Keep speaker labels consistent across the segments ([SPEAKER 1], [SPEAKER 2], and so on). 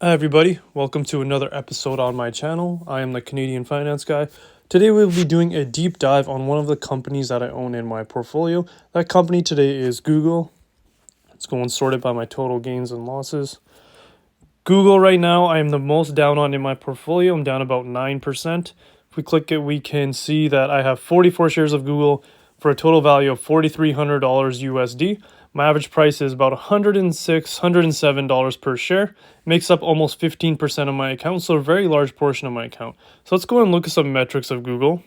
[SPEAKER 1] Hi everybody, welcome to another episode on my channel. I am the Canadian Finance Guy. Today we'll be doing a deep dive on one of the companies that I own in my portfolio. That company today is Google. It's going sorted by my total gains and losses. Google right now I am the most down on in my portfolio. I'm down about 9%. If we click it, we can see that I have 44 shares of Google for a total value of $4,300 USD. My average price is about $106, $107 per share. Makes up almost 15% of my account, so a very large portion of my account. So let's go and look at some metrics of Google.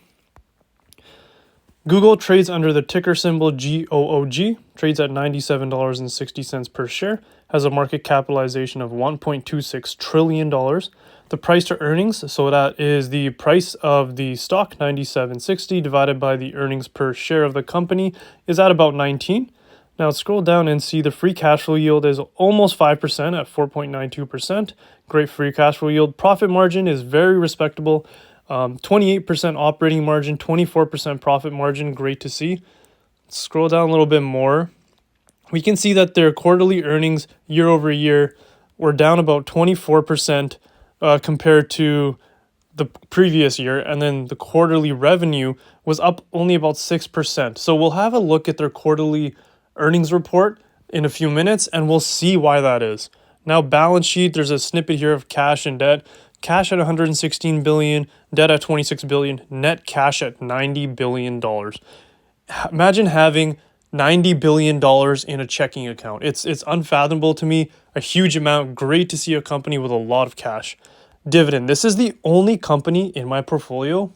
[SPEAKER 1] Google trades under the ticker symbol GOOG, trades at $97.60 per share, has a market capitalization of $1.26 trillion. The price to earnings, so that is the price of the stock, $97.60, divided by the earnings per share of the company, is at about 19. Now scroll down and see the free cash flow yield is almost 5% at 4.92%. Great free cash flow yield. Profit margin is very respectable. 28% operating margin, 24% profit margin. Great to see. Scroll down a little bit more. We can see that their quarterly earnings year over year were down about 24% compared to the previous year, and then the quarterly revenue was up only about 6%. So we'll have a look at their quarterly earnings report in a few minutes and we'll see why that is. Now, balance sheet, there's a snippet here of cash and debt. Cash at 116 billion, debt at 26 billion, net cash at $90 billion. Imagine having $90 billion in a checking account. It's unfathomable to me, a huge amount. Great to see a company with a lot of cash. Dividend. This is the only company in my portfolio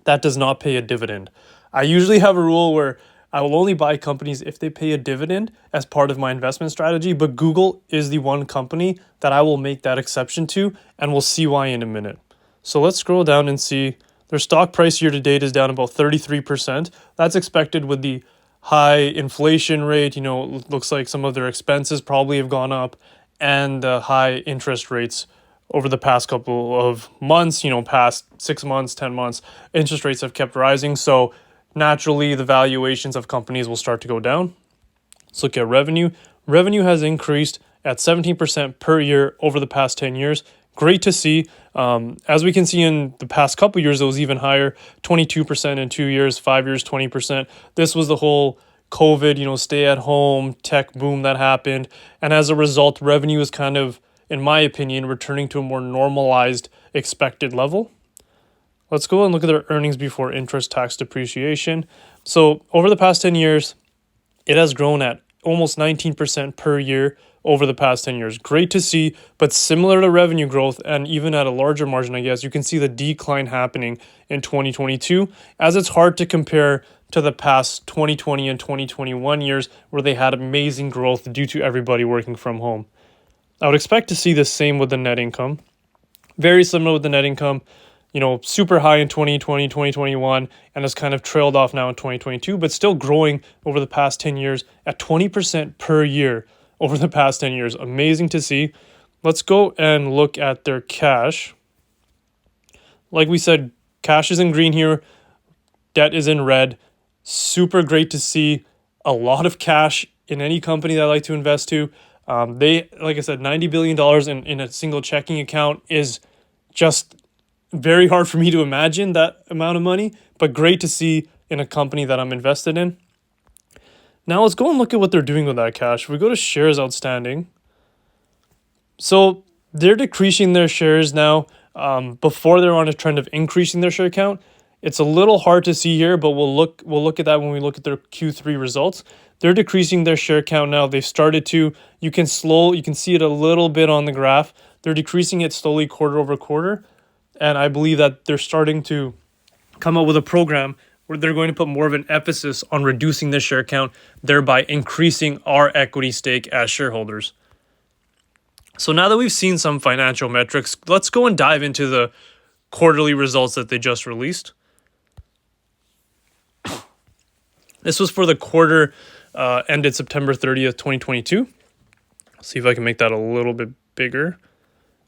[SPEAKER 1] that does not pay a dividend. I usually have a rule where I will only buy companies if they pay a dividend as part of my investment strategy, but Google is the one company that I will make that exception to, and we'll see why in a minute. So let's scroll down and see their stock price year to date is down about 33%. That's expected with the high inflation rate. You know, it looks like some of their expenses probably have gone up, and the high interest rates over the past couple of months, past 6 months, 10 months, interest rates have kept rising. So naturally, the valuations of companies will start to go down. Let's look at revenue. Revenue has increased at 17% per year over the past 10 years. Great to see. As we can see in the past couple years, it was even higher, 22% in 2 years, 5 years, 20%. This was the whole COVID, stay at home, tech boom that happened. And as a result, revenue is kind of, in my opinion, returning to a more normalized expected level. Let's go and look at their earnings before interest, tax, depreciation. So over the past 10 years, it has grown at almost 19% per year over the past 10 years. Great to see, but similar to revenue growth and even at a larger margin, I guess, you can see the decline happening in 2022, as it's hard to compare to the past 2020 and 2021 years where they had amazing growth due to everybody working from home. I would expect to see the same with the net income. Very similar with the net income. Super high in 2020, 2021, and has kind of trailed off now in 2022, but still growing over the past 10 years at 20% per year over the past 10 years. Amazing to see. Let's go and look at their cash. Like we said, cash is in green here. Debt is in red. Super great to see a lot of cash in any company that I like to invest to. Like I said, $90 billion in a single checking account is just very hard for me to imagine that amount of money, but great to see in a company that I'm invested in. Now let's go and look at what they're doing with that cash. If we go to shares outstanding, so they're decreasing their shares now. Before they're on a trend of increasing their share count. It's a little hard to see here, but we'll look at that when we look at their Q3 results. They're decreasing their share count now. They've started to. You can see it a little bit on the graph. They're decreasing it slowly quarter over quarter. And I believe that they're starting to come up with a program where they're going to put more of an emphasis on reducing the share count, thereby increasing our equity stake as shareholders. So now that we've seen some financial metrics, let's go and dive into the quarterly results that they just released. This was for the quarter ended September 30th, 2022. See if I can make that a little bit bigger.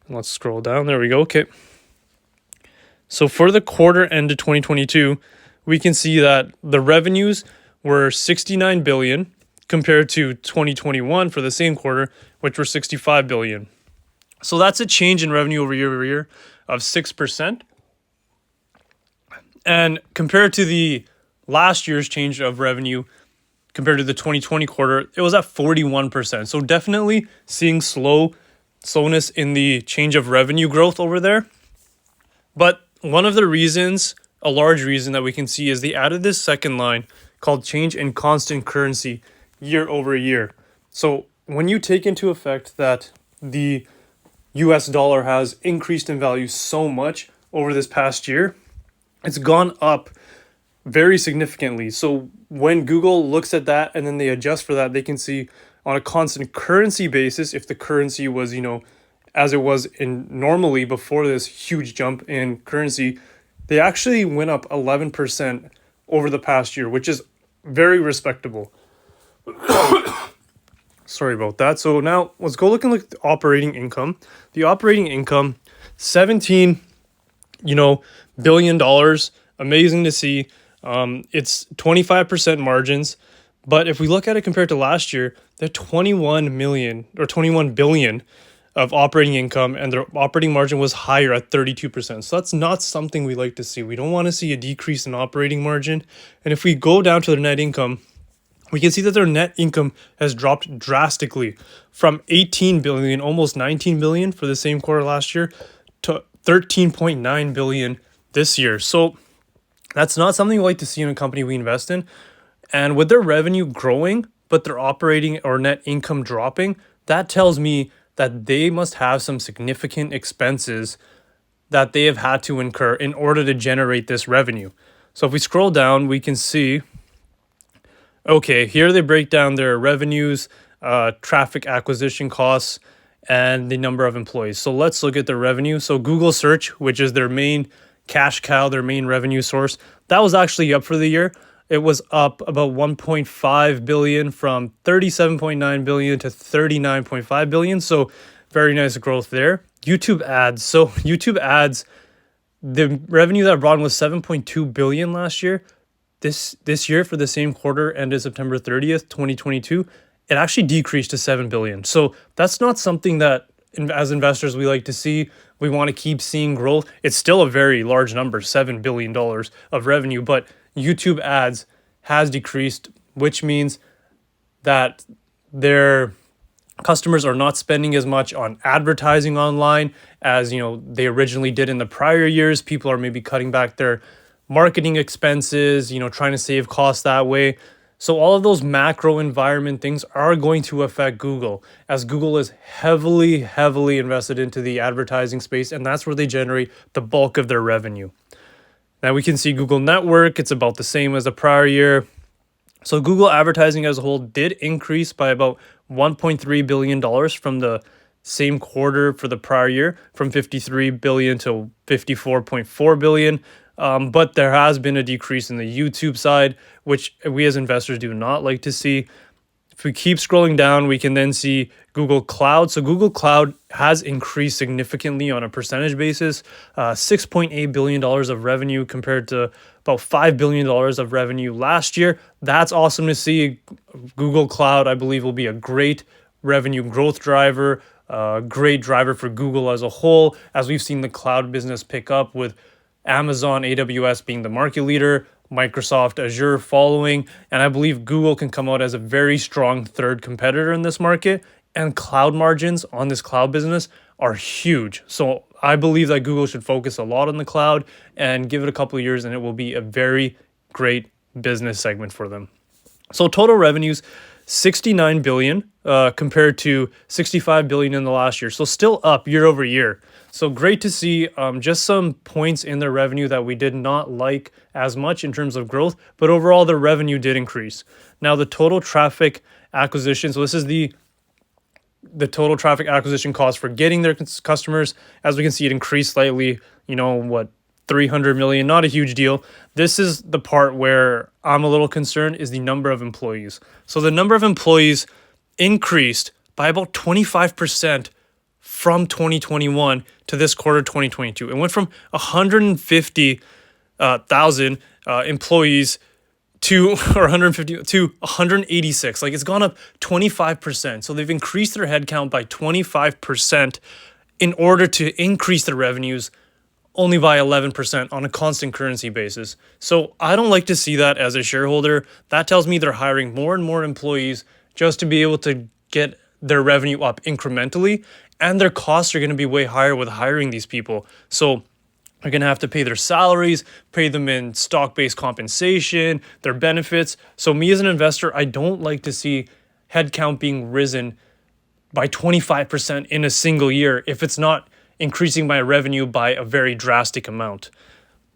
[SPEAKER 1] Let's scroll down. There we go. Okay. So for the quarter ended 2022, we can see that the revenues were 69 billion compared to 2021 for the same quarter, which were 65 billion. So that's a change in revenue over year of 6%. And compared to the last year's change of revenue, compared to the 2020 quarter, it was at 41%. So definitely seeing slowness in the change of revenue growth over there. But one of the reasons, a large reason that we can see, is they added this second line called change in constant currency year over year. So when you take into effect that the US dollar has increased in value so much over this past year, it's gone up very significantly. So when Google looks at that and then they adjust for that, they can see on a constant currency basis, if the currency was, as it was in normally before this huge jump in currency, they actually went up 11% over the past year, which is very respectable. Sorry about that. So now let's go look at the operating income. The operating income, $17 billion. Amazing to see. It's 25% margins. But if we look at it compared to last year, they're 21 billion of operating income, and their operating margin was higher at 32%. So that's not something we like to see. We don't want to see a decrease in operating margin. And if we go down to their net income, we can see that their net income has dropped drastically from 18 billion, almost 19 billion for the same quarter last year, to 13.9 billion this year. So that's not something we like to see in a company we invest in. And with their revenue growing, but their operating or net income dropping, that tells me that they must have some significant expenses that they have had to incur in order to generate this revenue. So if we scroll down, we can see, okay, here they break down their revenues, traffic acquisition costs, and the number of employees. So let's look at their revenue. So Google Search, which is their main cash cow, their main revenue source, that was actually up for the year. It was up about 1.5 billion from 37.9 billion to 39.5 billion. So very nice growth there. YouTube ads. So YouTube ads, the revenue that brought in was 7.2 billion last year. This year, for the same quarter ended September 30th, 2022, it actually decreased to 7 billion. So that's not something that as investors we like to see. We want to keep seeing growth. It's still a very large number, $7 billion of revenue, but YouTube ads has decreased, which means that their customers are not spending as much on advertising online as they originally did in the prior years. People are maybe cutting back their marketing expenses, trying to save costs that way. So all of those macro environment things are going to affect Google, as Google is heavily invested into the advertising space, and that's where they generate the bulk of their revenue. Now we can see Google Network, it's about the same as the prior year. So Google advertising as a whole did increase by about $1.3 billion from the same quarter for the prior year, from 53 billion to 54.4 billion. But there has been a decrease in the YouTube side, which we as investors do not like to see. If we keep scrolling down, we can then see Google Cloud. So Google Cloud has increased significantly on a percentage basis, $6.8 billion of revenue compared to about $5 billion of revenue last year. That's awesome to see. Google Cloud, I believe, will be a great revenue growth driver, great driver for Google as a whole, as we've seen the cloud business pick up with Amazon, AWS being the market leader, Microsoft Azure following, and I believe Google can come out as a very strong third competitor in this market, and cloud margins on this cloud business are huge. So I believe that Google should focus a lot on the cloud and give it a couple of years, and it will be a very great business segment for them. So total revenues, 69 billion compared to 65 billion in the last year. So still up year over year. So great to see just some points in their revenue that we did not like as much in terms of growth, but overall the revenue did increase. Now the total traffic acquisition, so this is the total traffic acquisition cost for getting their customers. As we can see, it increased slightly, 300 million, not a huge deal. This is the part where I'm a little concerned, is the number of employees. So the number of employees increased by about 25% from 2021 to this quarter 2022. It went from 150,000 employees to 186. Like, it's gone up 25%. So they've increased their headcount by 25% in order to increase their revenues only by 11% on a constant currency basis. So I don't like to see that as a shareholder. That tells me they're hiring more and more employees just to be able to get their revenue up incrementally, and their costs are going to be way higher with hiring these people. So they're going to have to pay their salaries, pay them in stock-based compensation, their benefits. So me as an investor, I don't like to see headcount being risen by 25% in a single year if it's not increasing my revenue by a very drastic amount,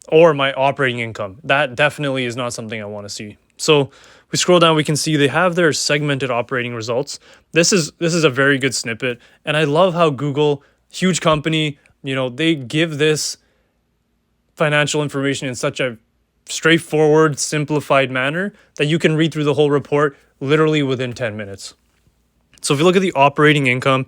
[SPEAKER 1] or my operating income. That definitely is not something I want to see. So we scroll down, we can see they have their segmented operating results. This is a very good snippet, and I love how Google, huge company, they give this financial information in such a straightforward, simplified manner that you can read through the whole report literally within 10 minutes. So if you look at the operating income,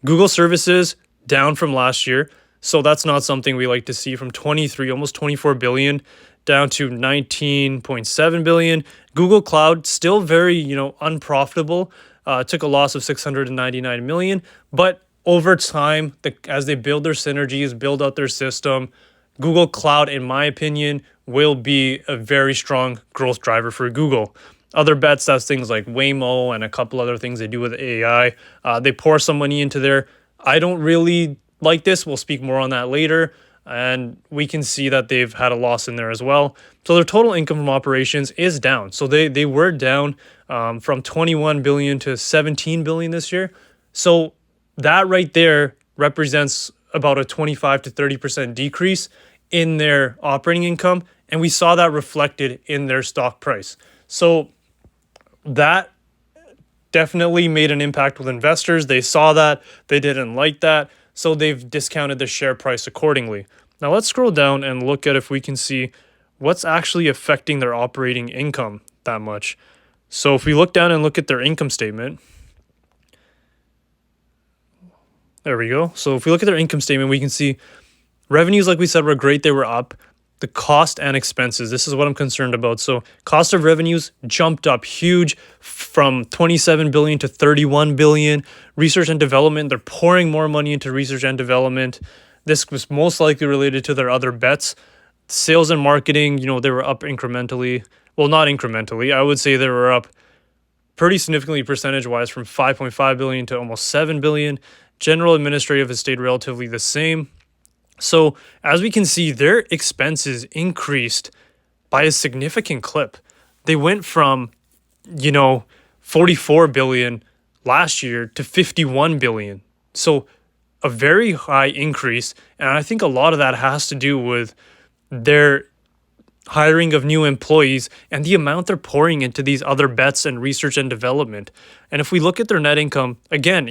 [SPEAKER 1] Google services down from last year. So that's not something we like to see, from 23, almost 24 billion down to 19.7 billion. Google Cloud still very, unprofitable. Took a loss of 699 million, but over time, as they build their synergies, build out their system, Google Cloud, in my opinion, will be a very strong growth driver for Google. Other bets, that's things like Waymo and a couple other things they do with AI. They pour some money into there. I don't really like this. We'll speak more on that later. And we can see that they've had a loss in there as well. So their total income from operations is down. So they were down from 21 billion to 17 billion this year. So that right there represents about a 25 to 30% decrease in their operating income. And we saw that reflected in their stock price. So that definitely made an impact with investors. They saw that, they didn't like that, so they've discounted the share price accordingly. Now let's scroll down and look at if we can see what's actually affecting their operating income that much. So if we look down and look at their income statement, there we go. So if we look at their income statement, we can see revenues, like we said, were great. They were up. The cost and expenses, this is what I'm concerned about. So cost of revenues jumped up huge from 27 billion to 31 billion. Research and development, they're pouring more money into research and development. This was most likely related to their other bets. Sales and marketing, they were up incrementally. Well, not incrementally. I would say they were up pretty significantly percentage-wise, from 5.5 billion to almost 7 billion. General administrative has stayed relatively the same. So as we can see, their expenses increased by a significant clip. They went from, 44 billion last year to 51 billion. So a very high increase. And I think a lot of that has to do with their hiring of new employees and the amount they're pouring into these other bets and research and development. And if we look at their net income, again,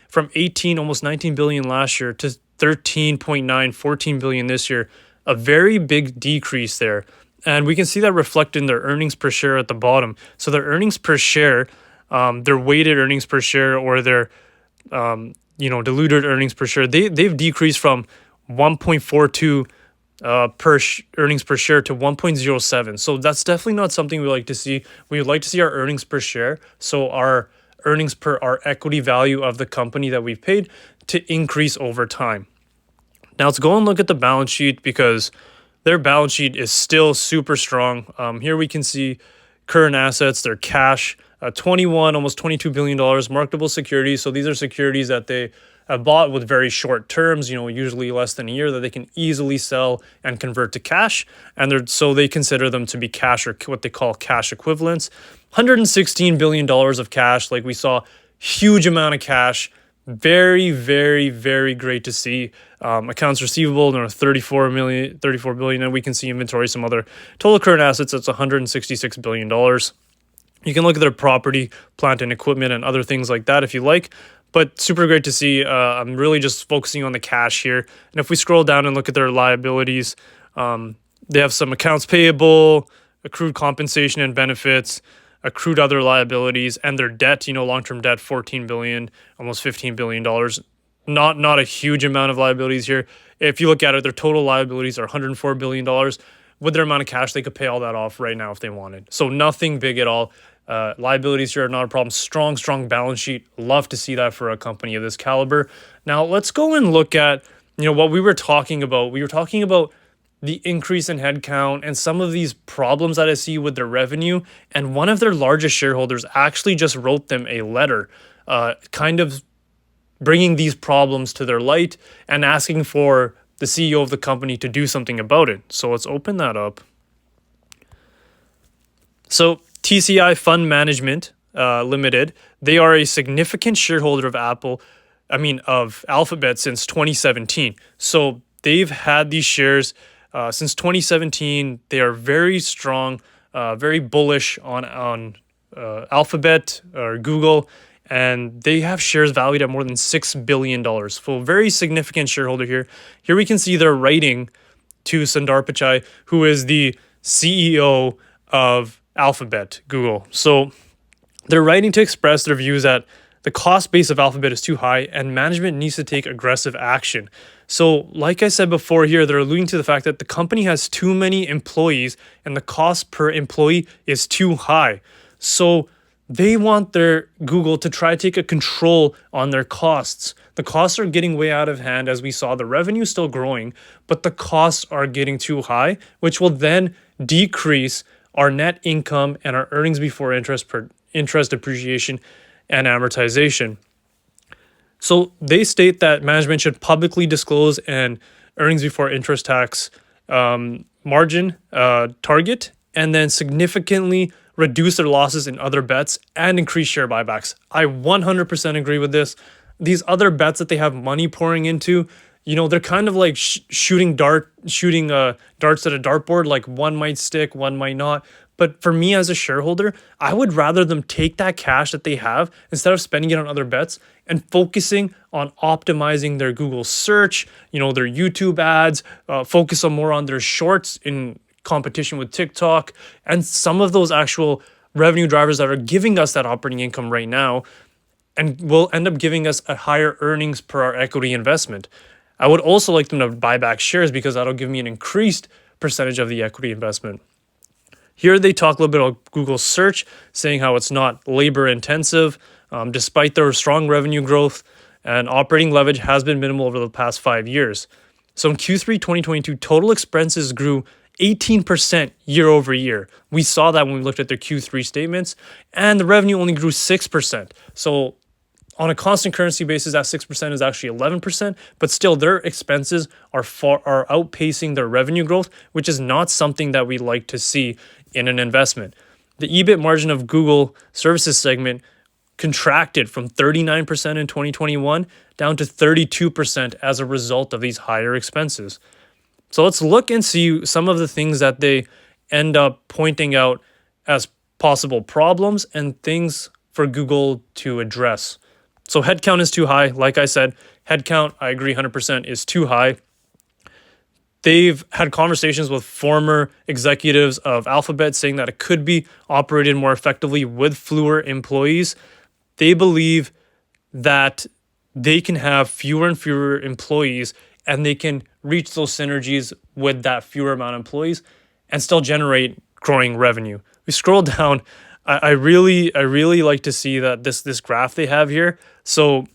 [SPEAKER 1] from 18, almost 19 billion last year to 13.9, 14 billion this year, a very big decrease there. And we can see that reflected in their earnings per share at the bottom. So their earnings per share, their weighted earnings per share, or their diluted earnings per share, they've decreased from 1.42 earnings per share to 1.07. So that's definitely not something we like to see. We would like to see our earnings per share, so our earnings per our equity value of the company that we've paid, to increase over time. Now let's go and look at the balance sheet, because their balance sheet is still super strong. Here we can see current assets, their cash, 21, almost $22 billion, marketable securities. So these are securities that they have bought with very short terms, usually less than a year, that they can easily sell and convert to cash. And so they consider them to be cash, or what they call cash equivalents. $116 billion of cash, like we saw, huge amount of cash. Very, very, very great to see. Accounts receivable, there are 34 billion, and we can see inventory, some other total current assets, that's $166 billion. You can look at their property, plant and equipment, and other things like that if you like, but super great to see. I'm really just focusing on the cash here. And if we scroll down and look at their liabilities, they have some accounts payable, accrued compensation and benefits, accrued other liabilities, and their debt, long-term debt, 14 billion, almost $15 billion. Not a huge amount of liabilities here. If you look at it, their total liabilities are $104 billion. With their amount of cash, they could pay all that off right now if they wanted. So nothing big at all. Liabilities here are not a problem. Strong balance sheet. Love to see that for a company of this caliber. Now let's go and look at what we were talking about. We were talking about the increase in headcount and some of these problems that I see with their revenue. And one of their largest shareholders actually just wrote them a letter, kind of bringing these problems to their light and asking for the CEO of the company to do something about it. So let's open that up. So TCI Fund Management Limited, they are a significant shareholder of of Alphabet since 2017. So they've had these shares since 2017. They are very strong, very bullish on Alphabet or Google, and they have shares valued at more than $6 billion. So a very significant shareholder here. Here we can see they're writing to Sundar Pichai, who is the CEO of Alphabet, Google. So they're writing to express their views that the cost base of Alphabet is too high and management needs to take aggressive action. So like I said before here, they're alluding to the fact that the company has too many employees and the cost per employee is too high. So they want their Google to try to take a control on their costs. The costs are getting way out of hand, as we saw. The revenue is still growing, but the costs are getting too high, which will then decrease our net income and our earnings before interest, depreciation, and amortization. So they state that management should publicly disclose an earnings before interest tax margin target, and then significantly reduce their losses in other bets and increase share buybacks. I 100% agree with this. These other bets that they have money pouring into, they're kind of like shooting darts at a dartboard. Like one might stick, one might not. But for me as a shareholder, I would rather them take that cash that they have instead of spending it on other bets and focusing on optimizing their Google search, their YouTube ads, focus on more on their shorts in competition with TikTok, and some of those actual revenue drivers that are giving us that operating income right now and will end up giving us a higher earnings per our equity investment. I would also like them to buy back shares because that'll give me an increased percentage of the equity investment. Here they talk a little bit about Google search, saying how it's not labor intensive, despite their strong revenue growth, and operating leverage has been minimal over the past 5 years. So in Q3 2022, total expenses grew 18% year over year. We saw that when we looked at their Q3 statements, and the revenue only grew 6%. So on a constant currency basis, that 6% is actually 11%, but still their expenses are outpacing their revenue growth, which is not something that we like to see in an investment. The EBIT margin of Google services segment contracted from 39% in 2021 down to 32% as a result of these higher expenses. So let's look and see some of the things that they end up pointing out as possible problems and things for Google to address. So headcount is too high. Like I said, headcount, I agree 100% is too high. They've had conversations with former executives of Alphabet saying that it could be operated more effectively with fewer employees. They believe that they can have fewer and fewer employees and they can reach those synergies with that fewer amount of employees and still generate growing revenue. We scroll down. I really like to see that this graph they have here. So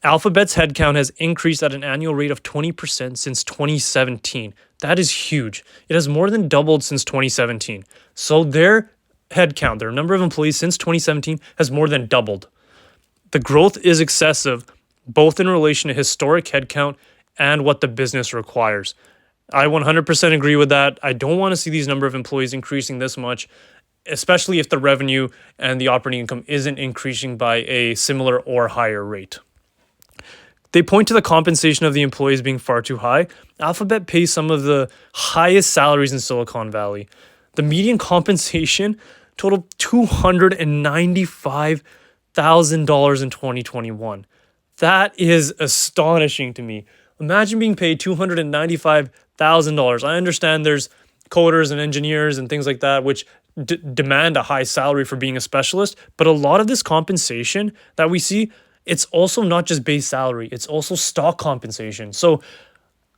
[SPEAKER 1] Alphabet's headcount has increased at an annual rate of 20% since 2017. That is huge. It has more than doubled since 2017. So their headcount, their number of employees since 2017 has more than doubled. The growth is excessive, both in relation to historic headcount and what the business requires. I 100% agree with that. I don't want to see these number of employees increasing this much, especially if the revenue and the operating income isn't increasing by a similar or higher rate. They point to the compensation of the employees being far too high. Alphabet pays some of the highest salaries in Silicon Valley. The median compensation totaled $295,000 in 2021. That is astonishing to me. Imagine being paid $295,000. I understand there's coders and engineers and things like that, which demand a high salary for being a specialist. But a lot of this compensation that we see, it's also not just base salary. It's also stock compensation. So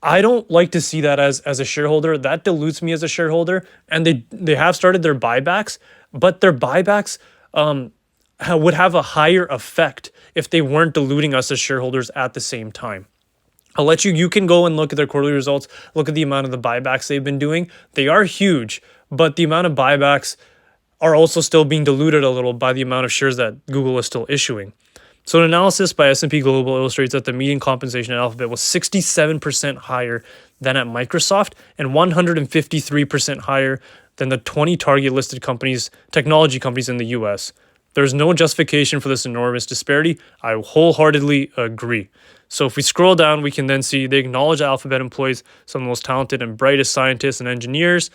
[SPEAKER 1] I don't like to see that as a shareholder. That dilutes me as a shareholder. And they have started their buybacks, but their buybacks would have a higher effect if they weren't diluting us as shareholders at the same time. I'll let you can go and look at their quarterly results, look at the amount of the buybacks they've been doing. They are huge, but the amount of buybacks are also still being diluted a little by the amount of shares that Google is still issuing. So an analysis by S&P Global illustrates that the median compensation at Alphabet was 67% higher than at Microsoft and 153% higher than the 20 target listed technology companies in the US. There's no justification for this enormous disparity. I wholeheartedly agree. So if we scroll down, we can then see they acknowledge Alphabet employs some of the most talented and brightest scientists and engineers.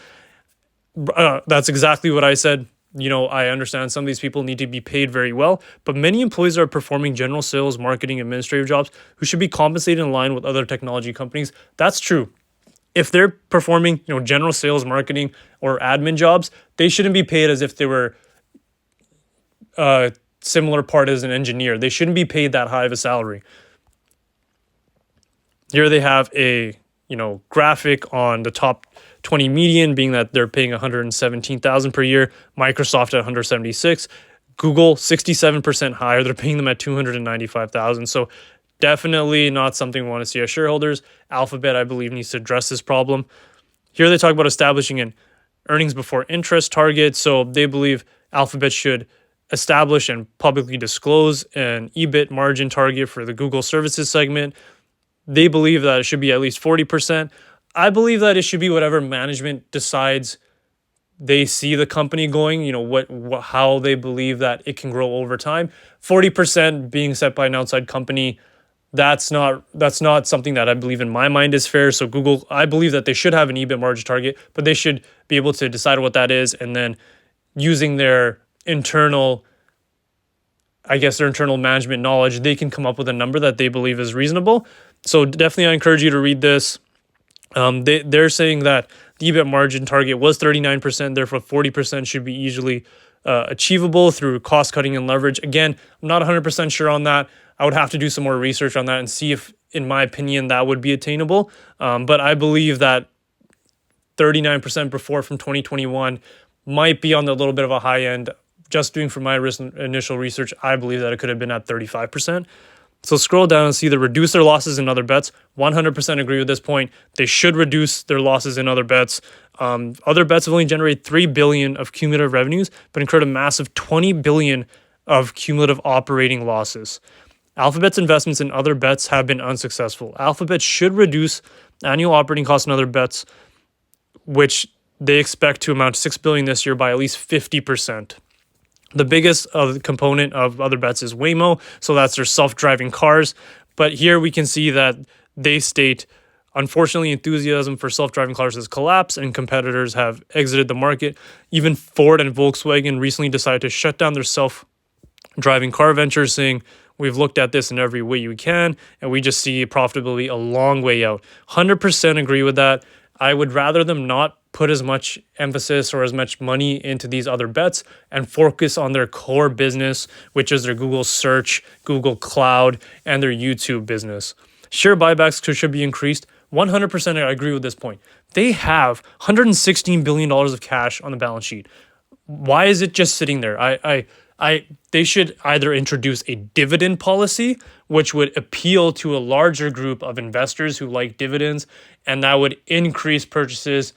[SPEAKER 1] That's exactly what I said. I understand some of these people need to be paid very well, but many employees are performing general sales, marketing, administrative jobs who should be compensated in line with other technology companies. That's true. If they're performing, general sales, marketing, or admin jobs, they shouldn't be paid as if they were similar part as an engineer. They shouldn't be paid that high of a salary. Here they have a graphic on the top 20 median being that they're paying $117,000 per year, Microsoft at $176,000, Google 67% higher. They're paying them at $295,000. So definitely not something we want to see as shareholders. Alphabet, I believe, needs to address this problem. Here they talk about establishing an earnings before interest target. So they believe Alphabet should establish and publicly disclose an EBIT margin target for the Google services segment. They believe that it should be at least 40%. I believe that it should be whatever management decides they see the company going, how they believe that it can grow over time. 40% being set by an outside company, that's not something that I believe in my mind is fair. So Google, I believe that they should have an EBIT margin target, but they should be able to decide what that is, and then using their internal management knowledge, they can come up with a number that they believe is reasonable. So definitely I encourage you to read this. They're saying that the EBIT margin target was 39%, therefore 40% should be easily achievable through cost cutting and leverage. Again, I'm not 100% sure on that. I would have to do some more research on that and see if, in my opinion, that would be attainable. But I believe that 39% before from 2021 might be on the little bit of a high end. Just doing from my initial research, I believe that it could have been at 35%. So scroll down and see the reduce their losses in other bets. 100% agree with this point. They should reduce their losses in other bets. Other bets have only generated $3 billion of cumulative revenues, but incurred a massive $20 billion of cumulative operating losses. Alphabet's investments in other bets have been unsuccessful. Alphabet should reduce annual operating costs in other bets, which they expect to amount to $6 billion this year, by at least 50%. The biggest component of other bets is Waymo, so that's their self-driving cars. But here we can see that they state, unfortunately, enthusiasm for self-driving cars has collapsed and competitors have exited the market. Even Ford and Volkswagen recently decided to shut down their self-driving car ventures, saying, we've looked at this in every way you can, and we just see profitability a long way out. 100% agree with that. I would rather them not put as much emphasis or as much money into these other bets and focus on their core business, which is their Google Search, Google Cloud, and their YouTube business. Share buybacks should be increased. 100% I agree with this point. They have $116 billion of cash on the balance sheet. Why is it just sitting there? They should either introduce a dividend policy, which would appeal to a larger group of investors who like dividends, and that would increase purchases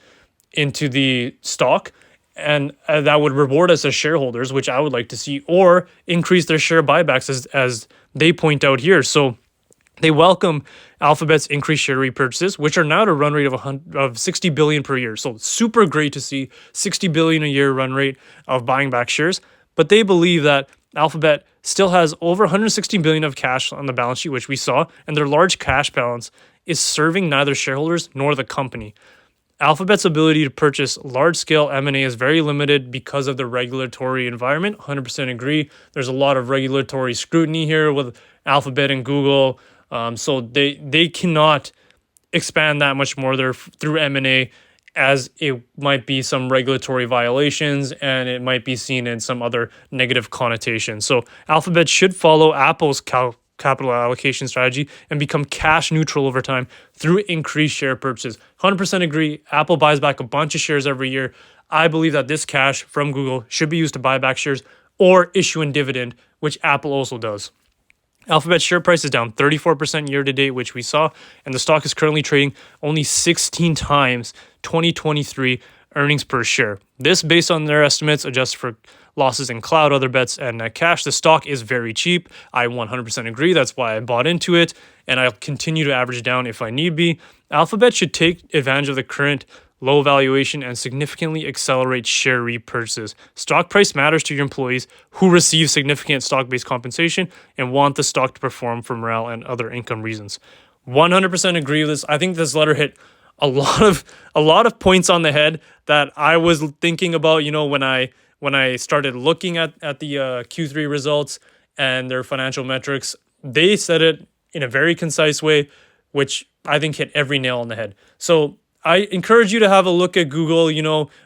[SPEAKER 1] into the stock, and that would reward us as shareholders, which I would like to see, or increase their share buybacks as they point out here. So they welcome Alphabet's increased share repurchases, which are now at a run rate of 60 billion per year. So super great to see 60 billion a year run rate of buying back shares. But they believe that Alphabet still has over 116 billion of cash on the balance sheet, which we saw, and their large cash balance is serving neither shareholders nor the company. Alphabet's ability to purchase large-scale M&A is very limited because of the regulatory environment. 100% agree. There's a lot of regulatory scrutiny here with Alphabet and Google, so they cannot expand that much more there through M&A, as it might be some regulatory violations and it might be seen in some other negative connotations. So Alphabet should follow Apple's capital allocation strategy and become cash neutral over time through increased share purchases. 100% agree. Apple buys back a bunch of shares every year. I believe that this cash from Google should be used to buy back shares or issue a dividend, which Apple also does. Alphabet's share price is down 34% year to date, which we saw, and the stock is currently trading only 16 times 2023 earnings per share. This based on their estimates, adjusted for losses in cloud, other bets, and net cash. The stock is very cheap. I 100% agree. That's why I bought into it, and I'll continue to average down if I need be. Alphabet should take advantage of the current low valuation and significantly accelerate share repurchases. Stock price matters to your employees who receive significant stock-based compensation and want the stock to perform for morale and other income reasons. 100% agree with this. I think this letter hit a lot of points on the head that I was thinking about, when I started looking at the Q3 results and their financial metrics. They said it in a very concise way, which I think hit every nail on the head. So I encourage you to have a look at Google,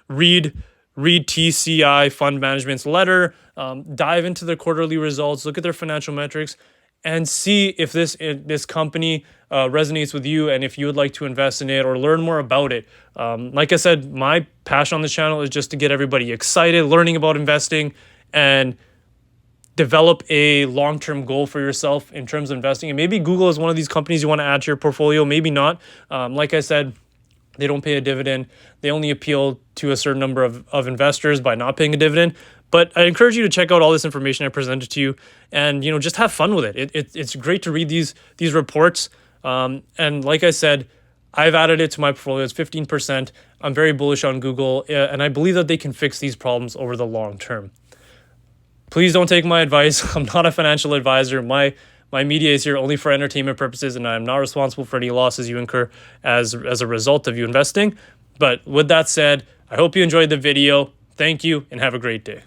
[SPEAKER 1] read TCI Fund Management's letter, dive into their quarterly results, look at their financial metrics, and see if this company resonates with you and if you would like to invest in it or learn more about it. Like I said, my passion on this channel is just to get everybody excited, learning about investing, and develop a long-term goal for yourself in terms of investing. And maybe Google is one of these companies you want to add to your portfolio, maybe not. Like I said, they don't pay a dividend. They only appeal to a certain number of investors by not paying a dividend. But I encourage you to check out all this information I presented to you, and just have fun with it. It's great to read these reports. And like I said, I've added it to my portfolio. It's 15%. I'm very bullish on Google, and I believe that they can fix these problems over the long term. Please don't take my advice. I'm not a financial advisor. My media is here only for entertainment purposes, and I'm not responsible for any losses you incur as a result of you investing. But with that said, I hope you enjoyed the video. Thank you, and have a great day.